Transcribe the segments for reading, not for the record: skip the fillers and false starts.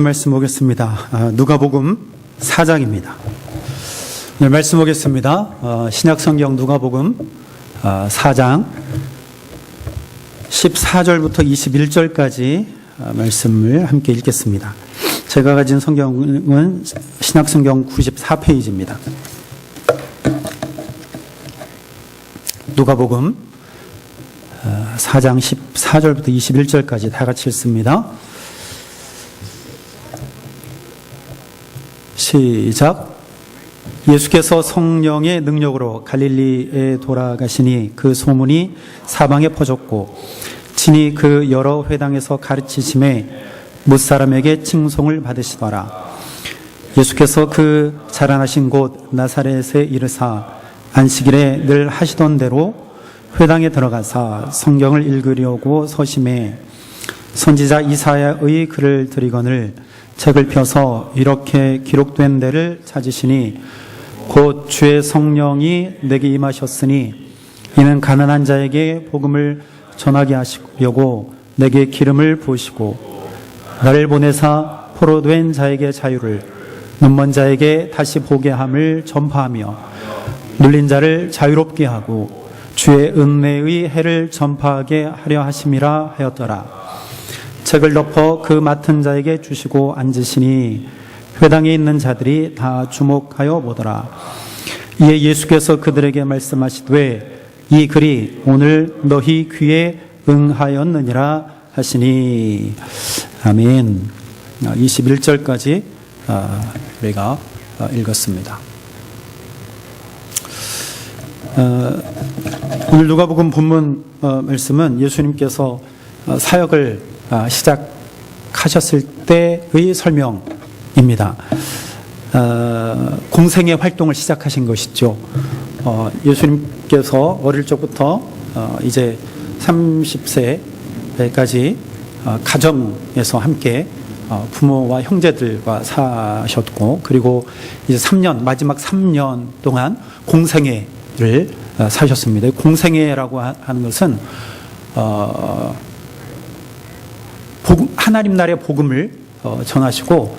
말씀 보겠습니다. 누가복음 4장입니다. 오늘 말씀 보겠습니다. 신약성경 누가복음 4장 14절부터 21절까지 말씀을 함께 읽겠습니다. 제가 가진 성경은 신약성경 94페이지입니다. 누가복음 4장 14절부터 21절까지 다 같이 읽습니다. 시작. 예수께서 성령의 능력으로 갈릴리에 돌아가시니 그 소문이 사방에 퍼졌고 친히 그 여러 회당에서 가르치심에 무사람에게 칭송을 받으시더라. 예수께서 그 자라나신 곳 나사렛에 이르사 안식일에 늘 하시던 대로 회당에 들어가사 성경을 읽으려고 서심해 선지자 이사야의 글을 들이거늘 책을 펴서 이렇게 기록된 데를 찾으시니 곧 주의 성령이 내게 임하셨으니 이는 가난한 자에게 복음을 전하게 하시려고 내게 기름을 부으시고 나를 보내사 포로된 자에게 자유를 눈먼 자에게 다시 보게 함을 전파하며 눌린 자를 자유롭게 하고 주의 은혜의 해를 전파하게 하려 하심이라 하였더라. 책을 덮어 그 맡은 자에게 주시고 앉으시니 회당에 있는 자들이 다 주목하여 보더라. 이에 예수께서 그들에게 말씀하시되 이 글이 오늘 너희 귀에 응하였느니라 하시니. 아멘. 21절까지 우리가 읽었습니다. 오늘 누가복음 본문 말씀은 예수님께서 사역을 시작하셨을 때의 설명입니다. 공생의 활동을 시작하신 것이죠. 예수님께서 어릴 적부터 이제 30세까지 가정에서 함께 부모와 형제들과 사셨고, 그리고 이제 마지막 3년 동안 공생애를 사셨습니다. 공생애라고 하는 것은 하나님 나라의 복음을 전하시고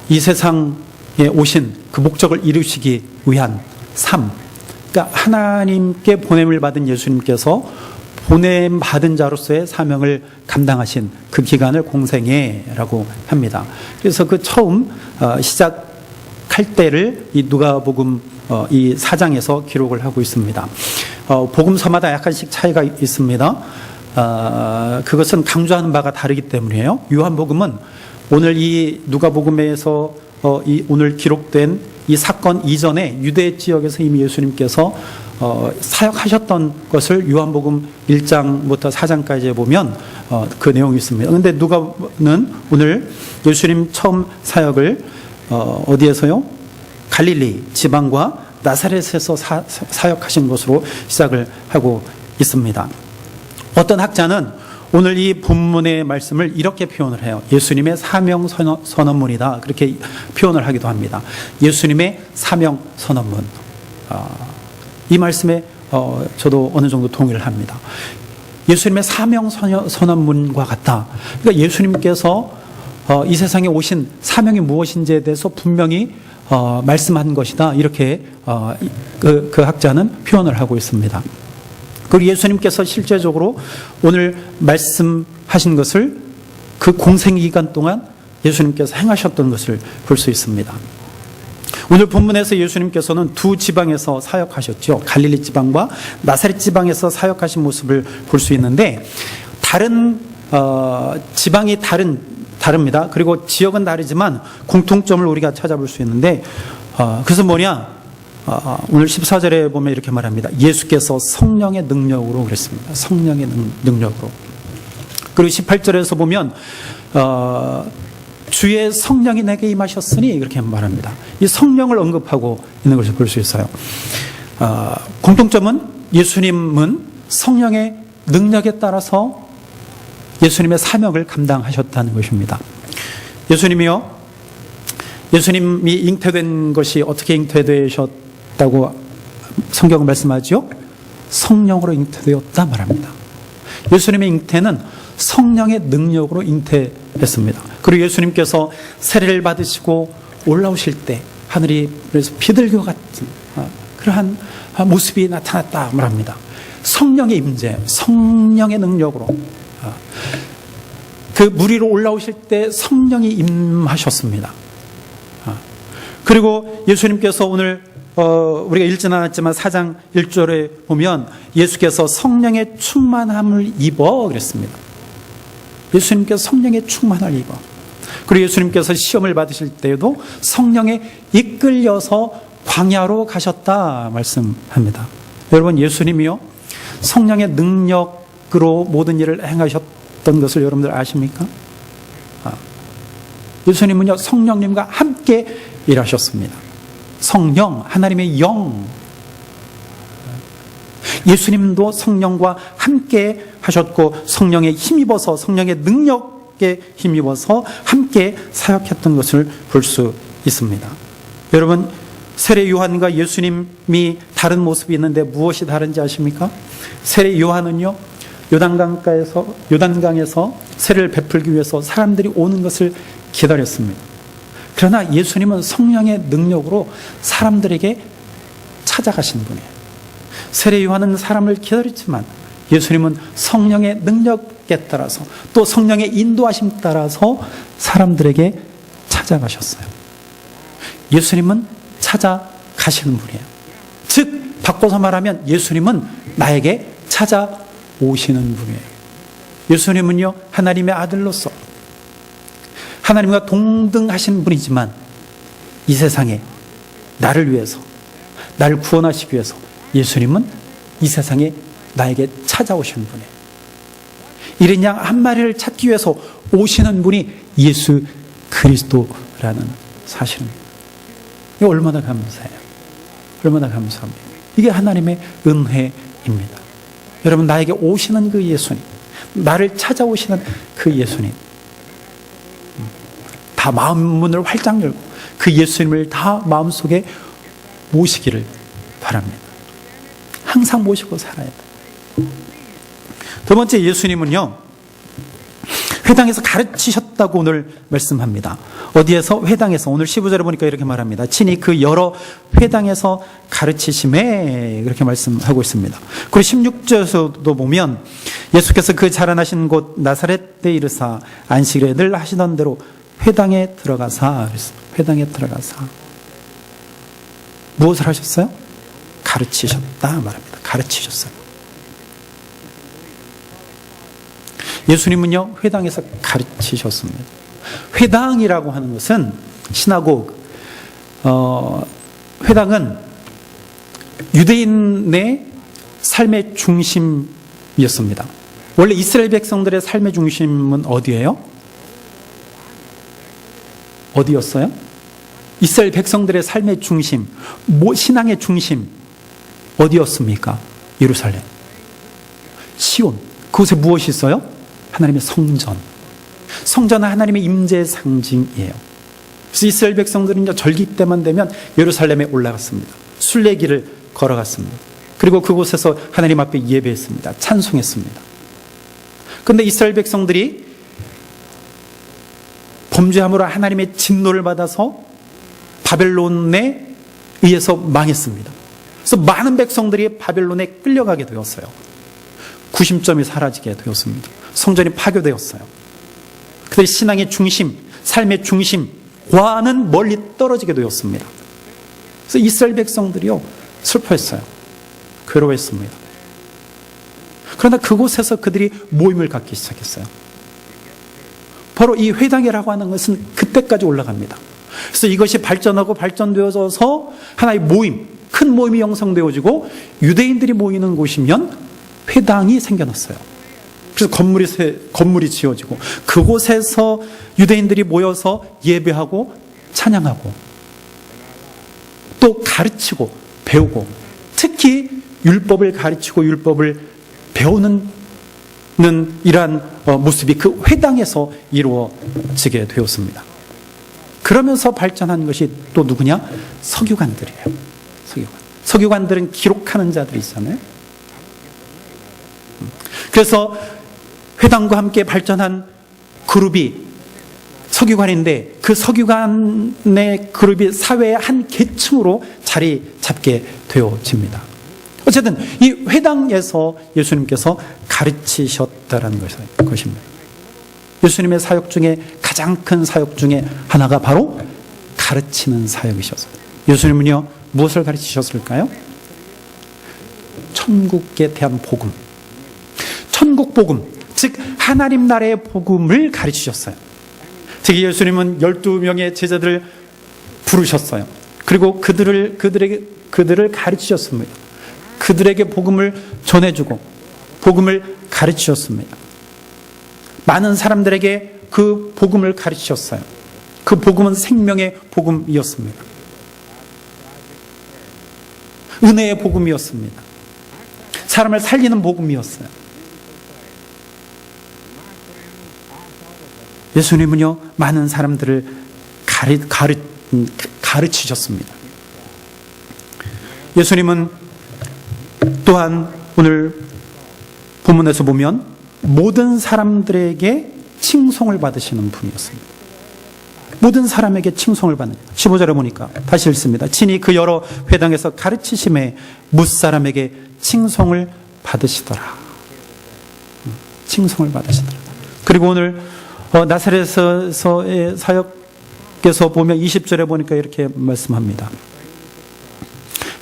이 세상에 오신 그 목적을 이루시기 위한 삶, 그러니까 하나님께 보냄을 받은 예수님께서 보냄 받은 자로서의 사명을 감당하신 그 기간을 공생애라고 합니다. 그래서 그 처음 시작할 때를 이 누가복음 이 4장에서 기록을 하고 있습니다. 복음서마다 약간씩 차이가 있습니다. 그것은 강조하는 바가 다르기 때문이에요. 요한복음은 오늘 이 누가복음에서 오늘 기록된 이 사건 이전에 유대 지역에서 이미 예수님께서 사역하셨던 것을 요한복음 1장부터 4장까지 보면 그 내용이 있습니다. 그런데 누가는 오늘 예수님 처음 사역을 어디에서요? 갈릴리 지방과 나사렛에서 사역하신 것으로 시작을 하고 있습니다. 어떤 학자는 오늘 이 본문의 말씀을 이렇게 표현을 해요. 예수님의 사명 선언문이다, 그렇게 표현을 하기도 합니다. 예수님의 사명 선언문. 이 말씀에 저도 어느 정도 동의를 합니다. 예수님의 사명 선언문과 같다. 그러니까 예수님께서 이 세상에 오신 사명이 무엇인지에 대해서 분명히 말씀한 것이다, 이렇게 그 학자는 표현을 하고 있습니다. 그리고 예수님께서 실제적으로 오늘 말씀하신 것을 그 공생기간 동안 예수님께서 행하셨던 것을 볼 수 있습니다. 오늘 본문에서 예수님께서는 두 지방에서 사역하셨죠. 갈릴리 지방과 나사렛 지방에서 사역하신 모습을 볼 수 있는데, 다른 지방이 다릅니다. 그리고 지역은 다르지만 공통점을 우리가 찾아볼 수 있는데, 그것은 뭐냐? 오늘 14절에 보면 이렇게 말합니다. 예수께서 성령의 능력으로 그랬습니다. 성령의 능력으로. 그리고 18절에서 보면 주의 성령이 내게 임하셨으니 이렇게 말합니다. 이 성령을 언급하고 있는 것을 볼 수 있어요. 공통점은 예수님은 성령의 능력에 따라서 예수님의 사명을 감당하셨다는 것입니다. 예수님이 잉태된 것이 어떻게 잉태되셨다고 성경은 말씀하죠? 성령으로 잉태되었다 말합니다. 예수님의 잉태는 성령의 능력으로 잉태했습니다. 그리고 예수님께서 세례를 받으시고 올라오실 때 하늘이 그래서 비둘기와 같은 그러한 모습이 나타났다 말합니다. 성령의 임재, 성령의 능력으로 그 물 위로 올라오실 때 성령이 임하셨습니다. 그리고 예수님께서 오늘 우리가 읽지는 않았지만 4장 1절에 보면 예수께서 성령의 충만함을 입어 그랬습니다. 예수님께서 성령의 충만함을 입어. 그리고 예수님께서 시험을 받으실 때에도 성령에 이끌려서 광야로 가셨다 말씀합니다. 여러분, 예수님이요 성령의 능력으로 모든 일을 행하셨던 것을 여러분들 아십니까? 예수님은요 성령님과 함께 일하셨습니다. 성령, 하나님의 영. 예수님도 성령과 함께 하셨고 성령에 힘입어서, 성령의 능력에 힘입어서 함께 사역했던 것을 볼 수 있습니다. 여러분, 세례 요한과 예수님이 다른 모습이 있는데 무엇이 다른지 아십니까? 세례 요한은요 요단강에서 세례를 베풀기 위해서 사람들이 오는 것을 기다렸습니다. 그러나 예수님은 성령의 능력으로 사람들에게 찾아가신 분이에요. 세례 요한은 사람을 기다렸지만 예수님은 성령의 능력에 따라서 또 성령의 인도하심 따라서 사람들에게 찾아가셨어요. 예수님은 찾아가시는 분이에요. 즉 바꿔서 말하면 예수님은 나에게 찾아오시는 분이에요. 예수님은요 하나님의 아들로서 하나님과 동등하신 분이지만 이 세상에 나를 위해서, 나를 구원하시기 위해서 예수님은 이 세상에 나에게 찾아오시는 분이에요. 이른 양 한 마리를 찾기 위해서 오시는 분이 예수 그리스도라는 사실입니다. 이거 얼마나 감사해요. 얼마나 감사합니다. 이게 하나님의 은혜입니다. 여러분, 나에게 오시는 그 예수님, 나를 찾아오시는 그 예수님, 다 마음 문을 활짝 열고 그 예수님을 다 마음속에 모시기를 바랍니다. 항상 모시고 살아야 돼요. 두 번째, 예수님은요 회당에서 가르치셨다고 오늘 말씀합니다. 어디에서? 회당에서. 오늘 15절에 보니까 이렇게 말합니다. 친히 그 여러 회당에서 가르치심에 그렇게 말씀하고 있습니다. 그리고 16절에서도 보면 예수께서 그 자라나신 곳 나사렛에 이르사 안식일에 늘 하시던 대로 회당에 들어가사 그랬습니다. 회당에 들어가사 무엇을 하셨어요? 가르치셨다 말합니다. 가르치셨어요. 예수님은요 회당에서 가르치셨습니다. 회당이라고 하는 것은 시나고그, 회당은 유대인의 삶의 중심이었습니다. 원래 이스라엘 백성들의 삶의 중심은 어디예요? 어디였어요? 이스라엘 백성들의 삶의 중심, 신앙의 중심 어디였습니까? 예루살렘, 시온. 그곳에 무엇이 있어요? 하나님의 성전. 성전은 하나님의 임재의 상징이에요. 그래서 이스라엘 백성들은 절기 때만 되면 예루살렘에 올라갔습니다. 순례길을 걸어갔습니다. 그리고 그곳에서 하나님 앞에 예배했습니다. 찬송했습니다. 그런데 이스라엘 백성들이 범죄함으로 하나님의 진노를 받아서 바벨론에 의해서 망했습니다. 그래서 많은 백성들이 바벨론에 끌려가게 되었어요. 구심점이 사라지게 되었습니다. 성전이 파괴되었어요. 그들의 신앙의 중심, 삶의 중심과는 멀리 떨어지게 되었습니다. 그래서 이스라엘 백성들이요 슬퍼했어요. 괴로워했습니다. 그러나 그곳에서 그들이 모임을 갖기 시작했어요. 바로 이 회당이라고 하는 것은 그때까지 올라갑니다. 그래서 이것이 발전하고 발전되어져서 하나의 모임, 큰 모임이 형성되어지고 유대인들이 모이는 곳이면 회당이 생겨났어요. 그래서 건물이 지어지고 그곳에서 유대인들이 모여서 예배하고 찬양하고 또 가르치고 배우고, 특히 율법을 가르치고 율법을 배우는 이러한 모습이 그 회당에서 이루어지게 되었습니다. 그러면서 발전한 것이 또 누구냐? 서기관들이에요. 서기관들은 기록하는 자들이 있잖아요. 그래서 회당과 함께 발전한 그룹이 서기관인데 그 서기관의 그룹이 사회의 한 계층으로 자리 잡게 되어집니다. 어쨌든 이 회당에서 예수님께서 가르치셨다는 것입니다. 예수님의 사역 중에 가장 큰 사역 중에 하나가 바로 가르치는 사역이셨어요. 예수님은요, 무엇을 가르치셨을까요? 천국에 대한 복음, 천국 복음, 즉 하나님 나라의 복음을 가르치셨어요. 특히 예수님은 12명의 제자들을 부르셨어요. 그리고 그들을 가르치셨습니다. 그들에게 복음을 전해주고 복음을 가르치셨습니다. 많은 사람들에게 그 복음을 가르치셨어요. 그 복음은 생명의 복음이었습니다. 은혜의 복음이었습니다. 사람을 살리는 복음이었어요. 예수님은요, 많은 사람들을 가르치셨습니다. 예수님은 또한 오늘 본문에서 보면 모든 사람들에게 칭송을 받으시는 분이었습니다. 모든 사람에게 칭송을 받는, 15절에 보니까 다시 읽습니다. 친히 그 여러 회당에서 가르치심에 뭇사람에게 칭송을 받으시더라. 칭송을 받으시더라. 그리고 오늘 나사렛에서의 사역에서 보면 20절에 보니까 이렇게 말씀합니다.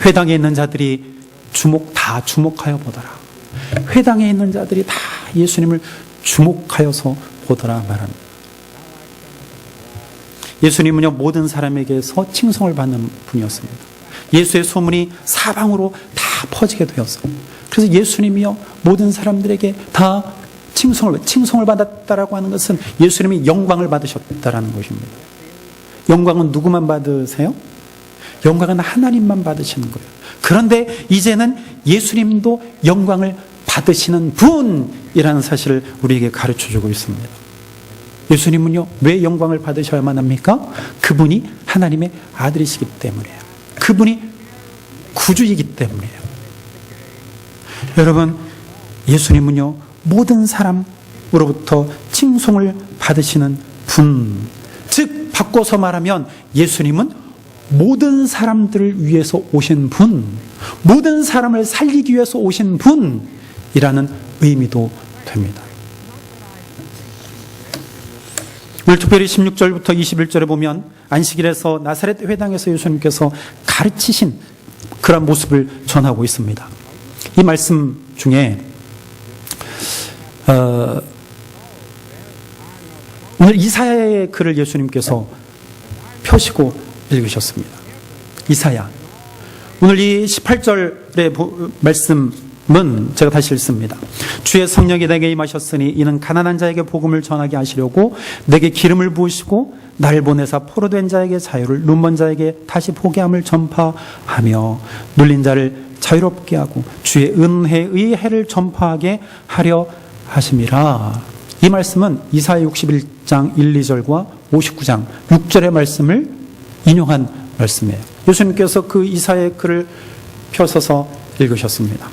회당에 있는 자들이 다 주목하여 보더라. 회당에 있는 자들이 다 예수님을 주목하여서 보더라 말합니다. 예수님은요, 모든 사람에게서 칭송을 받는 분이었습니다. 예수의 소문이 사방으로 다 퍼지게 되었어요. 그래서 예수님이요, 모든 사람들에게 다 칭송을 받았다라고 하는 것은 예수님이 영광을 받으셨다라는 것입니다. 영광은 누구만 받으세요? 영광은 하나님만 받으시는 거예요. 그런데 이제는 예수님도 영광을 받으시는 분이라는 사실을 우리에게 가르쳐주고 있습니다. 예수님은요, 왜 영광을 받으셔야만 합니까? 그분이 하나님의 아들이시기 때문이에요. 그분이 구주이기 때문이에요. 여러분, 예수님은요, 모든 사람으로부터 칭송을 받으시는 분, 즉 바꿔서 말하면 예수님은 모든 사람들을 위해서 오신 분, 모든 사람을 살리기 위해서 오신 분이라는 의미도 됩니다. 오늘 특별히 16절부터 21절에 보면 안식일에서 나사렛 회당에서 예수님께서 가르치신 그런 모습을 전하고 있습니다. 이 말씀 중에 오늘 이사야의 글을 예수님께서 펴시고 읽으셨습니다. 이사야. 오늘 이 18절의 말씀은 제가 다시 읽습니다. 주의 성령이 내게 임하셨으니 이는 가난한 자에게 복음을 전하게 하시려고 내게 기름을 부으시고 날 보내사 포로된 자에게 자유를, 눈먼 자에게 다시 보게함을 전파하며 눌린 자를 자유롭게 하고 주의 은혜의 해를 전파하게 하려 하심이라. 이 말씀은 이사야 61장 1, 2절과 59장 6절의 말씀을 인용한 말씀이에요. 예수님께서 그 이사야의 글을 펴서서 읽으셨습니다.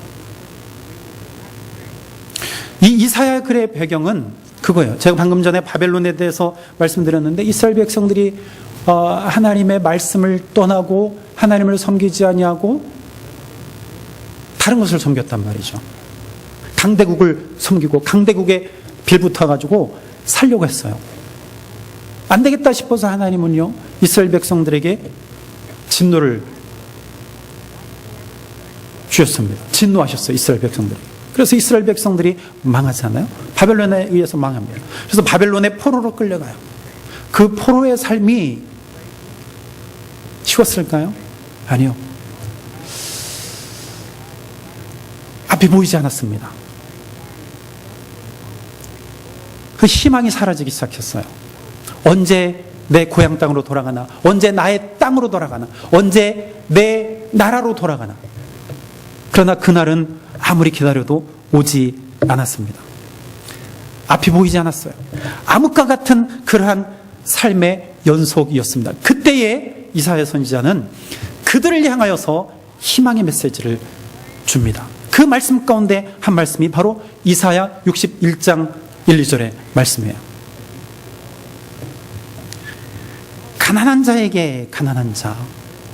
이 이사야 글의 배경은 그거예요. 제가 방금 전에 바벨론에 대해서 말씀드렸는데 이스라엘 백성들이 하나님의 말씀을 떠나고 하나님을 섬기지 아니하고 다른 것을 섬겼단 말이죠. 강대국을 섬기고 강대국에 빌붙어가지고 살려고 했어요. 안 되겠다 싶어서 하나님은요, 이스라엘 백성들에게 진노를 주셨습니다. 진노하셨어요, 이스라엘 백성들이. 그래서 이스라엘 백성들이 망하잖아요. 바벨론에 의해서 망합니다. 그래서 바벨론의 포로로 끌려가요. 그 포로의 삶이 쉬웠을까요? 아니요. 앞이 보이지 않았습니다. 그 희망이 사라지기 시작했어요. 언제 내 고향 땅으로 돌아가나? 언제 나의 땅으로 돌아가나? 언제 내 나라로 돌아가나? 그러나 그날은 아무리 기다려도 오지 않았습니다. 앞이 보이지 않았어요. 암흑과 같은 그러한 삶의 연속이었습니다. 그때에 이사야 선지자는 그들을 향하여서 희망의 메시지를 줍니다. 그 말씀 가운데 한 말씀이 바로 이사야 61장 1, 2절의 말씀이에요. 가난한 자에게 가난한 자.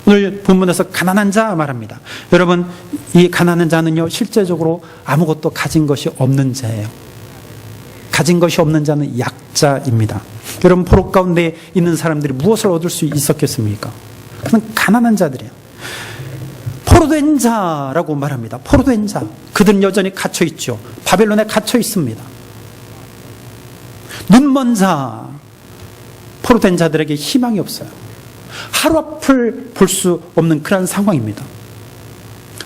오늘 본문에서 가난한 자 말합니다. 여러분, 이 가난한 자는요, 실제적으로 아무것도 가진 것이 없는 자예요. 가진 것이 없는 자는 약자입니다. 여러분, 포로 가운데 있는 사람들이 무엇을 얻을 수 있었겠습니까? 그는 가난한 자들이에요. 포로된 자라고 말합니다. 포로된 자. 그들은 여전히 갇혀 있죠. 바벨론에 갇혀 있습니다. 눈먼 자. 포로된 자들에게 희망이 없어요. 하루 앞을 볼 수 없는 그런 상황입니다.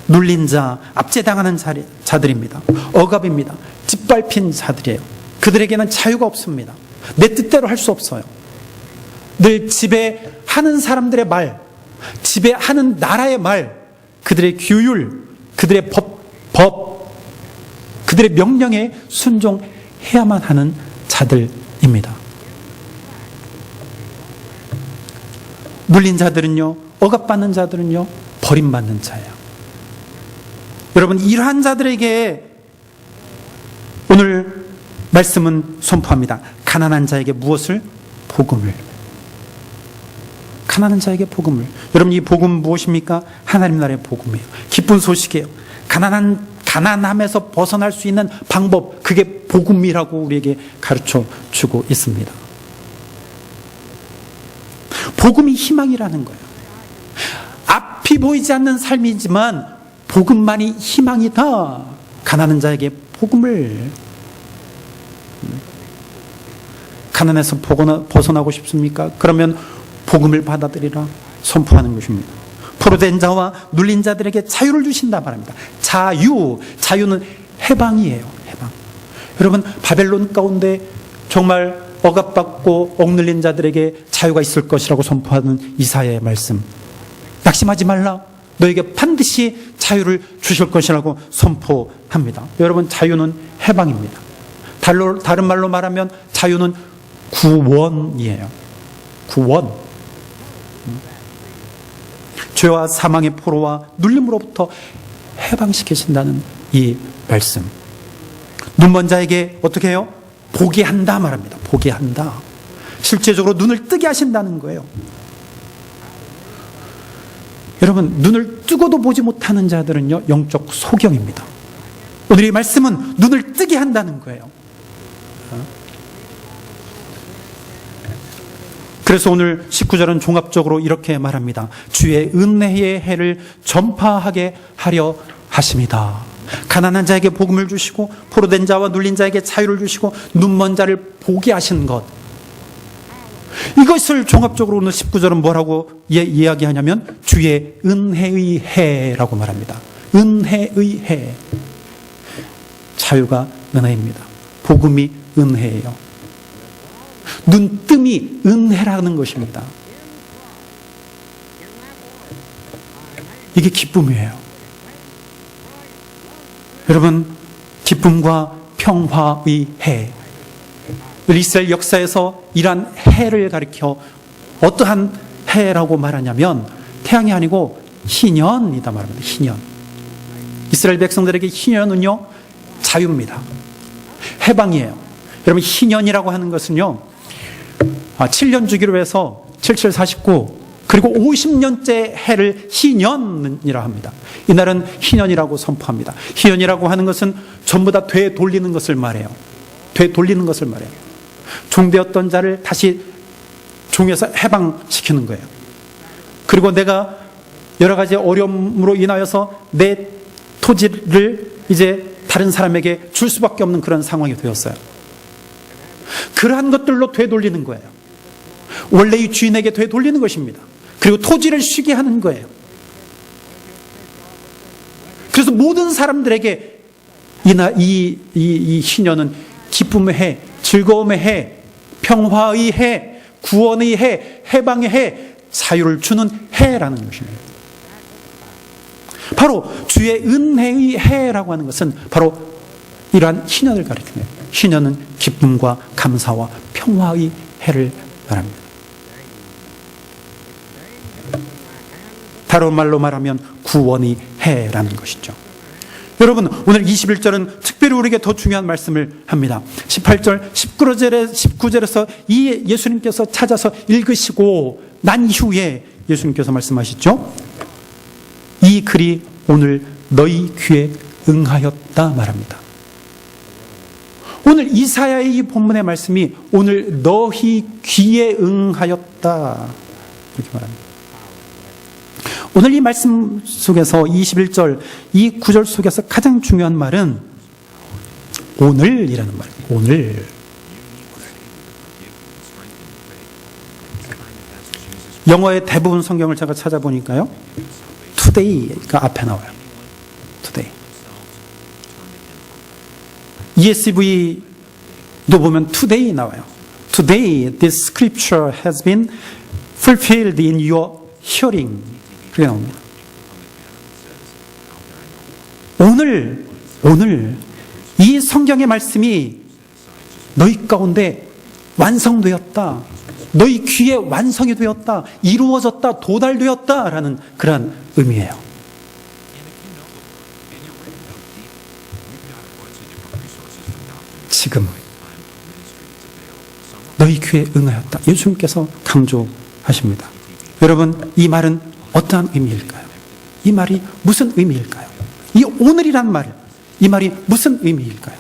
눌린 자, 압제당하는 자들입니다. 억압입니다. 짓밟힌 자들이에요. 그들에게는 자유가 없습니다. 내 뜻대로 할 수 없어요. 늘 지배하는 사람들의 말, 지배하는 나라의 말, 그들의 규율, 그들의 법, 그들의 명령에 순종해야만 하는 자들입니다. 눌린 자들은요, 억압받는 자들은요, 버림받는 자예요. 여러분, 이러한 자들에게 오늘 말씀은 선포합니다. 가난한 자에게 무엇을? 복음을. 가난한 자에게 복음을. 여러분, 이 복음 무엇입니까? 하나님 나라의 복음이에요. 기쁜 소식이에요. 가난함에서 벗어날 수 있는 방법, 그게 복음이라고 우리에게 가르쳐 주고 있습니다. 복음이 희망이라는 거예요. 앞이 보이지 않는 삶이지만 복음만이 희망이다. 가난한 자에게 복음을. 가난에서 벗어나고 싶습니까? 그러면 복음을 받아들이라 선포하는 것입니다. 포로된 자와 눌린 자들에게 자유를 주신다 말합니다. 자유는 해방이에요. 해방. 여러분, 바벨론 가운데 정말 억압받고 억눌린 자들에게 자유가 있을 것이라고 선포하는 이사야의 말씀. 낙심하지 말라. 너에게 반드시 자유를 주실 것이라고 선포합니다. 여러분, 자유는 해방입니다. 다른 말로 말하면 자유는 구원이에요. 구원. 죄와 사망의 포로와 눌림으로부터 해방시키신다는 이 말씀. 눈먼 자에게 어떻게 해요? 보게 한다 말합니다. 보게 한다. 실제적으로 눈을 뜨게 하신다는 거예요. 여러분, 눈을 뜨고도 보지 못하는 자들은요, 영적 소경입니다. 오늘 이 말씀은 눈을 뜨게 한다는 거예요. 그래서 오늘 19절은 종합적으로 이렇게 말합니다. 주의 은혜의 해를 전파하게 하려 하십니다. 가난한 자에게 복음을 주시고 포로된 자와 눌린 자에게 자유를 주시고 눈먼 자를 보게 하신 것, 이것을 종합적으로 오늘 19절은 뭐라고 이야기하냐면 주의 은혜의 해라고 말합니다. 은혜의 해. 자유가 은혜입니다. 복음이 은혜예요. 눈뜸이 은혜라는 것입니다. 이게 기쁨이에요. 여러분, 기쁨과 평화의 해. 이스라엘 역사에서 이러한 해를 가리켜 어떠한 해라고 말하냐면 태양이 아니고 희년이다 말합니다. 희년. 이스라엘 백성들에게 희년은요, 자유입니다. 해방이에요. 여러분, 희년이라고 하는 것은요, 7년 주기로 해서 7749 그리고 50년째 해를 희년이라 합니다. 이날은 희년이라고 선포합니다. 희년이라고 하는 것은 전부 다 되돌리는 것을 말해요. 되돌리는 것을 말해요. 종되었던 자를 다시 종에서 해방시키는 거예요. 그리고 내가 여러 가지 어려움으로 인하여서 내 토지를 이제 다른 사람에게 줄 수밖에 없는 그런 상황이 되었어요. 그러한 것들로 되돌리는 거예요. 원래의 주인에게 되돌리는 것입니다. 그리고 토지를 쉬게 하는 거예요. 그래서 모든 사람들에게 이 희년은 기쁨의 해, 즐거움의 해, 평화의 해, 구원의 해, 해방의 해, 자유를 주는 해라는 것입니다. 바로 주의 은혜의 해라고 하는 것은 바로 이러한 희년을 가리키네요. 희년은 기쁨과 감사와 평화의 해를 말합니다. 다른 말로 말하면 구원의 해라는 것이죠. 여러분, 오늘 21절은 특별히 우리에게 더 중요한 말씀을 합니다. 18절, 19절에서 이 예수님께서 찾아서 읽으시고 난 이후에 예수님께서 말씀하시죠. 이 글이 오늘 너희 귀에 응하였다 말합니다. 오늘 이사야의 이 본문의 말씀이 오늘 너희 귀에 응하였다 이렇게 말합니다. 오늘 이 말씀 속에서 21절 이 구절 속에서 가장 중요한 말은 오늘이라는 말이에요. 오늘. 영어의 대부분 성경을 제가 찾아보니까요, today가 앞에 나와요. today. ESV도 보면 today 나와요. Today this scripture has been fulfilled in your hearing. 그게 나옵니다. 오늘 이 성경의 말씀이 너희 가운데 완성되었다. 너희 귀에 완성이 되었다. 이루어졌다. 도달되었다라는 그러한 의미예요. 지금 너희 귀에 응하였다. 예수님께서 강조하십니다. 여러분, 이 말은 어떠한 의미일까요? 이 말이 무슨 의미일까요? 이 오늘이란 말, 이 말이 무슨 의미일까요?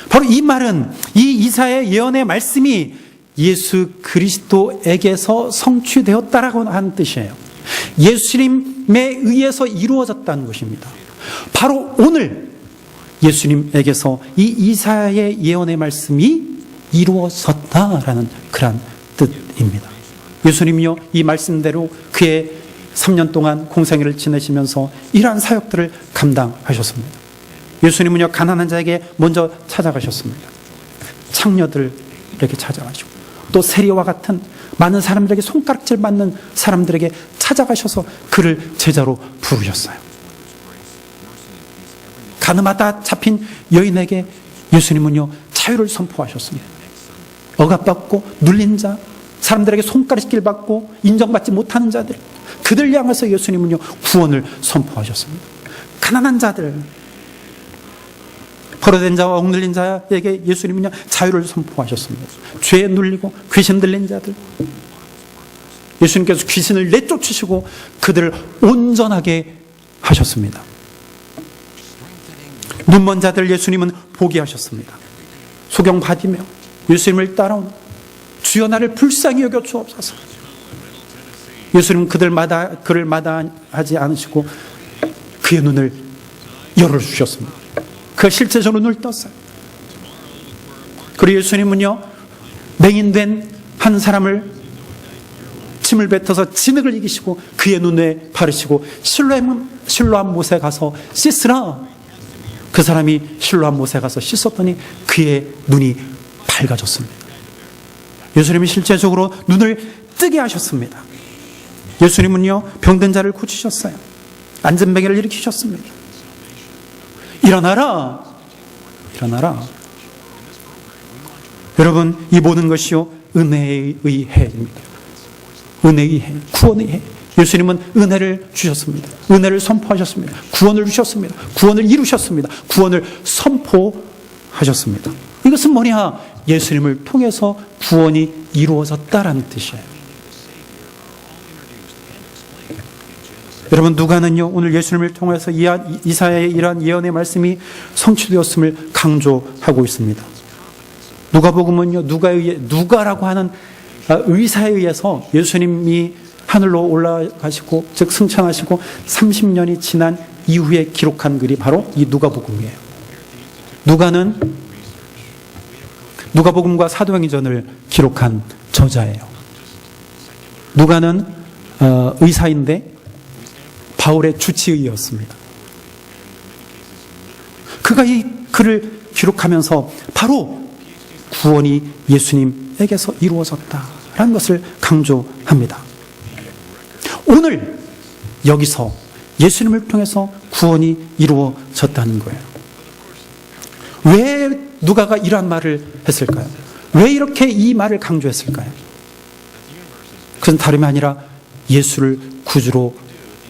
바로 이 말은 이 이사야의 예언의 말씀이 예수 그리스도에게서 성취되었다라고 하는 뜻이에요. 예수님에 의해서 이루어졌다는 것입니다. 바로 오늘 예수님에게서 이 이사야의 예언의 말씀이 이루어졌다라는 그런 뜻입니다. 예수님이요, 이 말씀대로 그의 3년 동안 공생애를 지내시면서 이러한 사역들을 감당하셨습니다. 예수님은요, 가난한 자에게 먼저 찾아가셨습니다. 창녀들에게 찾아가시고, 또 세리와 같은 많은 사람들에게 손가락질 받는 사람들에게 찾아가셔서 그를 제자로 부르셨어요. 가늠하다 잡힌 여인에게 예수님은요, 자유를 선포하셨습니다. 억압받고 눌린 자, 사람들에게 손가락질 받고 인정받지 못하는 자들, 그들 향해서 예수님은요, 구원을 선포하셨습니다. 가난한 자들, 포로된 자와 억눌린 자에게 예수님은요, 자유를 선포하셨습니다. 죄에 눌리고 귀신 들린 자들, 예수님께서 귀신을 내쫓으시고 그들을 온전하게 하셨습니다. 눈먼 자들 예수님은 보게 하셨습니다. 소경받으며 예수님을 따라온 주여 나를 불쌍히 여겨 주옵소서. 예수님은 그를 마다하지 않으시고 그의 눈을 열어주셨습니다. 그 실제적으로 눈을 떴어요. 그리고 예수님은요, 맹인된 한 사람을 침을 뱉어서 진흙을 이기시고 그의 눈에 바르시고 실로암 못에 가서 씻으라. 그 사람이 실로암 못에 가서 씻었더니 그의 눈이 밝아졌습니다. 예수님이 실제적으로 눈을 뜨게 하셨습니다. 예수님은요, 병든 자를 고치셨어요. 안전뱅이를 일으키셨습니다. 일어나라, 일어나라. 여러분, 이 모든 것이요, 은혜의 해입니다. 은혜의 해, 구원의 해. 예수님은 은혜를 주셨습니다. 은혜를 선포하셨습니다. 구원을 주셨습니다. 구원을 이루셨습니다. 구원을 선포하셨습니다. 이것은 뭐냐? 예수님을 통해서 구원이 이루어졌다라는 뜻이에요. 여러분, 누가는요, 오늘 예수님을 통해서 이사야의 이러한 예언의 말씀이 성취되었음을 강조하고 있습니다. 누가복음은요, 누가라고 하는 의사에 의해서 예수님이 하늘로 올라가시고, 즉 승천하시고 30년이 지난 이후에 기록한 글이 바로 이 누가복음이에요. 누가는 누가복음과 사도행전을 기록한 저자예요. 누가는 의사인데 바울의 주치의였습니다. 그가 이 글을 기록하면서 바로 구원이 예수님에게서 이루어졌다라는 것을 강조합니다. 오늘 여기서 예수님을 통해서 구원이 이루어졌다는 거예요. 왜 누가가 이러한 말을 했을까요? 왜 이렇게 이 말을 강조했을까요? 그것은 다름이 아니라 예수를 구주로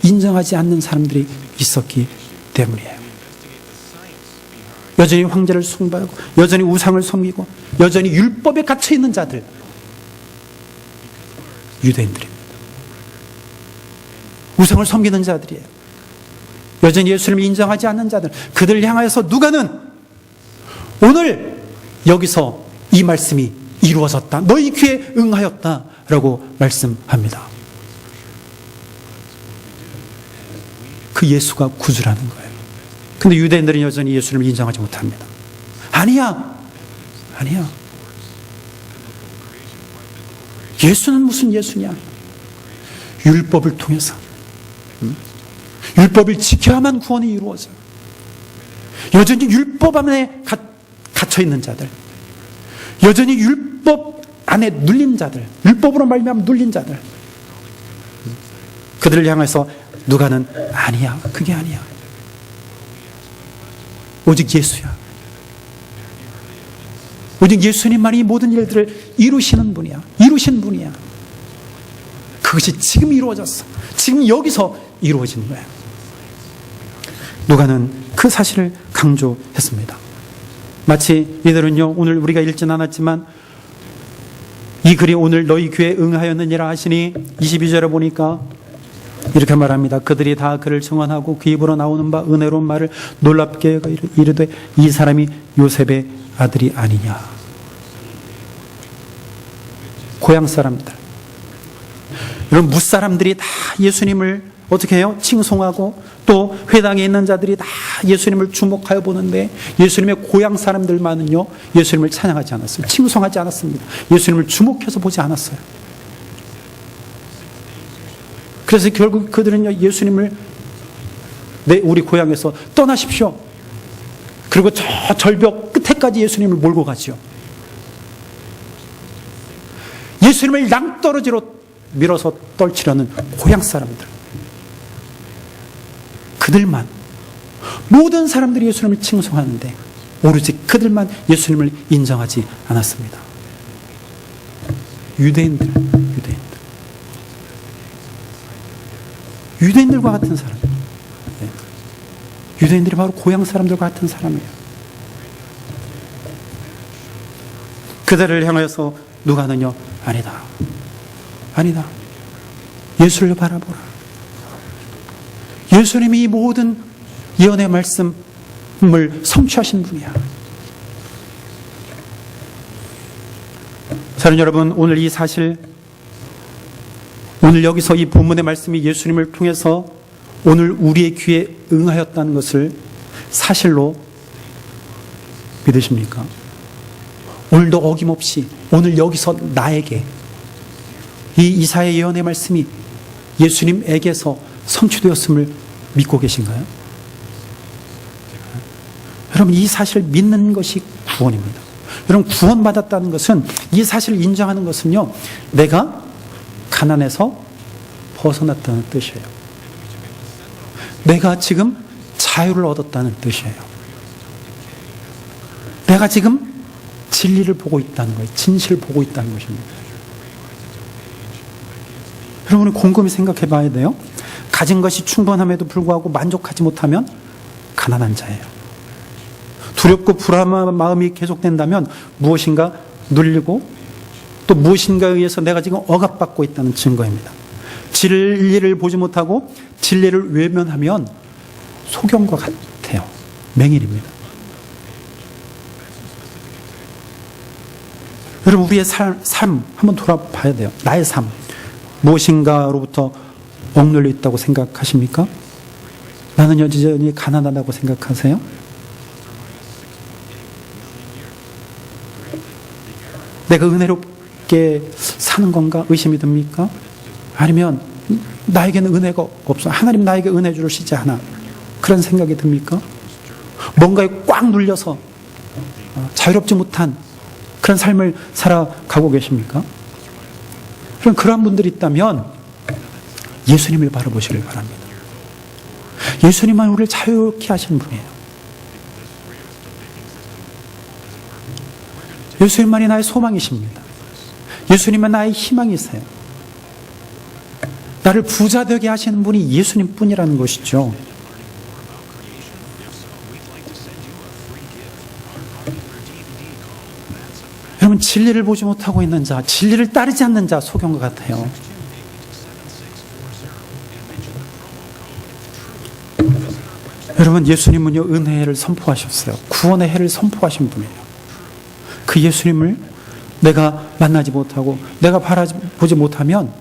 인정하지 않는 사람들이 있었기 때문이에요. 여전히 황제를 숭배하고 여전히 우상을 섬기고 여전히 율법에 갇혀 있는 자들, 유대인들입니다. 우상을 섬기는 자들이에요. 여전히 예수님을 인정하지 않는 자들, 그들을 향하여서 누가는 오늘 여기서 이 말씀이 이루어졌다, 너희 귀에 응하였다 라고 말씀합니다. 그 예수가 구주라는 거예요. 근데 유대인들은 여전히 예수님을 인정하지 못합니다. 아니야, 아니야. 예수는 무슨 예수냐? 율법을 통해서, 율법을 지켜야만 구원이 이루어져요. 여전히 율법 안에 갇혀 있는 자들, 여전히 율법 안에 눌린 자들, 율법으로 말미암아 눌린 자들, 그들을 향해서 누가는 아니야, 그게 아니야. 오직 예수야. 오직 예수님만이 이 모든 일들을 이루시는 분이야. 이루신 분이야. 그것이 지금 이루어졌어. 지금 여기서 이루어진 거야. 누가는 그 사실을 강조했습니다. 마치 이들은요, 오늘 우리가 읽진 않았지만 이 글이 오늘 너희 귀에 응하였느니라 하시니 22절에 보니까 이렇게 말합니다. 그들이 다 그를 증언하고 그 입으로 나오는 바 은혜로운 말을 놀랍게 이르되 이 사람이 요셉의 아들이 아니냐. 고향 사람들, 이런 무사람들이 다 예수님을 어떻게 해요? 칭송하고 또 회당에 있는 자들이 다 예수님을 주목하여 보는데 예수님의 고향 사람들만은요, 예수님을 찬양하지 않았어요. 칭송하지 않았습니다. 예수님을 주목해서 보지 않았어요. 그래서 결국 그들은요, 예수님을 우리 고향에서 떠나십시오. 그리고 저 절벽 끝에까지 예수님을 몰고 가죠. 예수님을 낭떠러지로 밀어서 떨치려는 고향 사람들, 그들만, 모든 사람들이 예수님을 칭송하는데 오로지 그들만 예수님을 인정하지 않았습니다. 유대인들과 같은 사람, 유대인들이 바로 고향 사람들과 같은 사람이에요. 그들을 향해서 누가는요, 아니다, 아니다, 예수를 바라보라. 예수님이 이 모든 예언의 말씀을 성취하신 분이야. 사랑하는 여러분, 오늘 이 사실, 오늘 여기서 이 본문의 말씀이 예수님을 통해서 오늘 우리의 귀에 응하였다는 것을 사실로 믿으십니까? 오늘도 어김없이 오늘 여기서 나에게 이 이사야 예언의 말씀이 예수님에게서 성취되었음을 믿고 계신가요? 여러분, 이 사실을 믿는 것이 구원입니다. 여러분, 구원받았다는 것은, 이 사실을 인정하는 것은요, 내가 가난에서 벗어났다는 뜻이에요. 내가 지금 자유를 얻었다는 뜻이에요. 내가 지금 진리를 보고 있다는 거예요. 진실을 보고 있다는 것입니다. 여러분이 곰곰이 생각해 봐야 돼요. 가진 것이 충분함에도 불구하고 만족하지 못하면 가난한 자예요. 두렵고 불안한 마음이 계속된다면 무엇인가 눌리고 또 무엇인가에 의해서 내가 지금 억압받고 있다는 증거입니다. 진리를 보지 못하고 진리를 외면하면 소경과 같아요. 맹인입니다. 여러분, 우리의 삶 한번 돌아봐야 돼요. 나의 삶, 무엇인가로부터 억눌려 있다고 생각하십니까? 나는 여전히 가난하다고 생각하세요? 내가 은혜롭게 사는 건가 의심이 듭니까? 아니면 나에게는 은혜가 없어, 하나님 나에게 은혜 주시지 않아, 그런 생각이 듭니까? 뭔가에 꽉 눌려서 자유롭지 못한 그런 삶을 살아가고 계십니까? 그럼 그러한 분들이 있다면 예수님을 바라보시길 바랍니다. 예수님만 우리를 자유롭게 하시는 분이에요. 예수님만이 나의 소망이십니다. 예수님만 나의 희망이세요. 나를 부자 되게 하시는 분이 예수님 뿐이라는 것이죠. 여러분, 진리를 보지 못하고 있는 자, 진리를 따르지 않는 자 속인 것 같아요. 여러분, 예수님은요, 은혜를 선포하셨어요. 구원의 해를 선포하신 분이에요. 그 예수님을 내가 만나지 못하고 내가 바라보지 못하면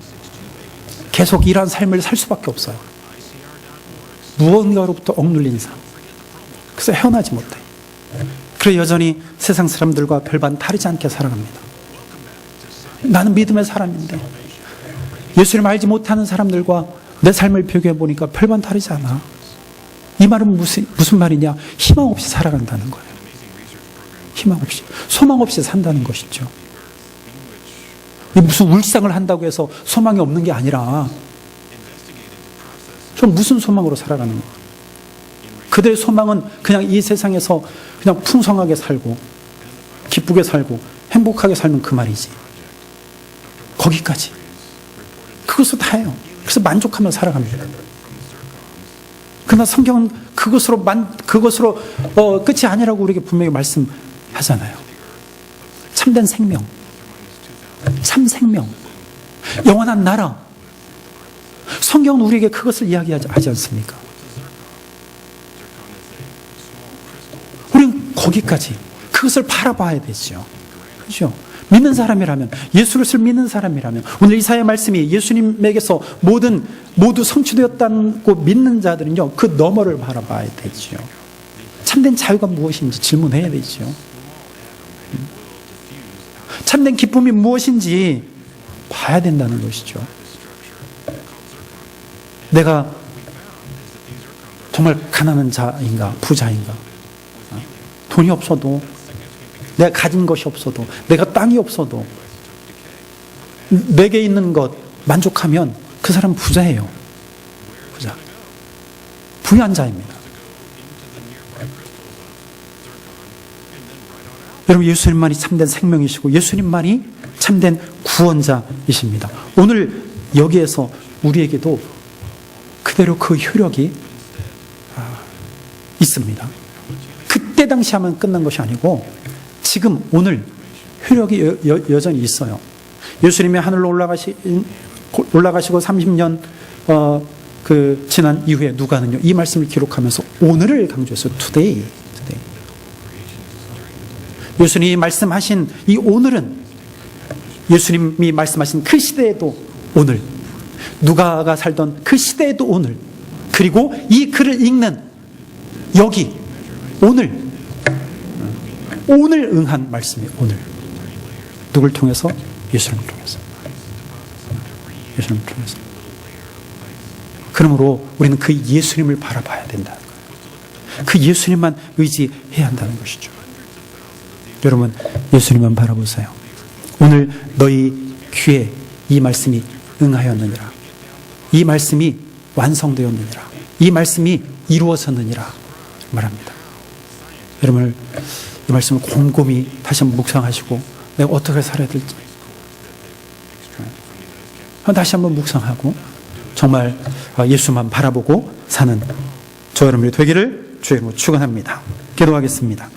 계속 이러한 삶을 살 수밖에 없어요. 무언가로부터 억눌린 삶. 그래서 헤어나지 못해. 그래서 여전히 세상 사람들과 별반 다르지 않게 살아갑니다. 나는 믿음의 사람인데 예수님 알지 못하는 사람들과 내 삶을 비교해 보니까 별반 다르지 않아. 이 말은 무슨 말이냐? 희망 없이 살아간다는 거예요. 희망 없이, 소망 없이 산다는 것이죠. 무슨 울상을 한다고 해서 소망이 없는 게 아니라 좀 무슨 소망으로 살아가는 거예요. 그들의 소망은 그냥 이 세상에서 그냥 풍성하게 살고 기쁘게 살고 행복하게 살면 그 말이지. 거기까지. 그것도 다예요. 그래서 만족하며 살아갑니다. 그러나 성경은 그것으로 끝이 아니라고 우리에게 분명히 말씀하잖아요. 참된 생명, 참 생명, 영원한 나라. 성경은 우리에게 그것을 이야기하지 않습니까? 우리는 거기까지 그것을 바라봐야 되죠. 그렇죠? 믿는 사람이라면, 예수 그리스도를 믿는 사람이라면, 오늘 이사야 말씀이 예수님에게서 모두 성취되었다고 믿는 자들은요, 그 너머를 바라봐야 되죠. 참된 자유가 무엇인지 질문해야 되죠. 참된 기쁨이 무엇인지 봐야 된다는 것이죠. 내가 정말 가난한 자인가, 부자인가, 돈이 없어도, 내가 가진 것이 없어도, 내가 땅이 없어도 내게 있는 것 만족하면 그 사람은 부자예요. 부자. 부유한 자입니다. 여러분, 예수님만이 참된 생명이시고 예수님만이 참된 구원자이십니다. 오늘 여기에서 우리에게도 그대로 그 효력이 있습니다. 그때 당시 하면 끝난 것이 아니고 지금 오늘 효력이 여전히 있어요. 예수님이 하늘로 올라가시고 30년 지난 이후에 누가는요, 이 말씀을 기록하면서 오늘을 강조했어요. Today. 예수님이 말씀하신 이 오늘은 예수님이 말씀하신 그 시대에도 오늘, 누가가 살던 그 시대에도 오늘, 그리고 이 글을 읽는 여기 오늘 응한 말씀이 오늘. 누굴 통해서? 예수님을 통해서. 예수님을 통해서. 그러므로 우리는 그 예수님을 바라봐야 된다는 거예요. 그 예수님만 의지해야 한다는 것이죠. 여러분, 예수님만 바라보세요. 오늘 너희 귀에 이 말씀이 응하였느니라. 이 말씀이 완성되었느니라. 이 말씀이 이루어졌느니라 말합니다. 여러분, 이 말씀을 곰곰이 다시 한번 묵상하시고 내가 어떻게 살아야 될지 다시 한번 묵상하고 정말 예수만 바라보고 사는 저 여러분이 되기를 주의 이름으로 축원합니다. 기도하겠습니다.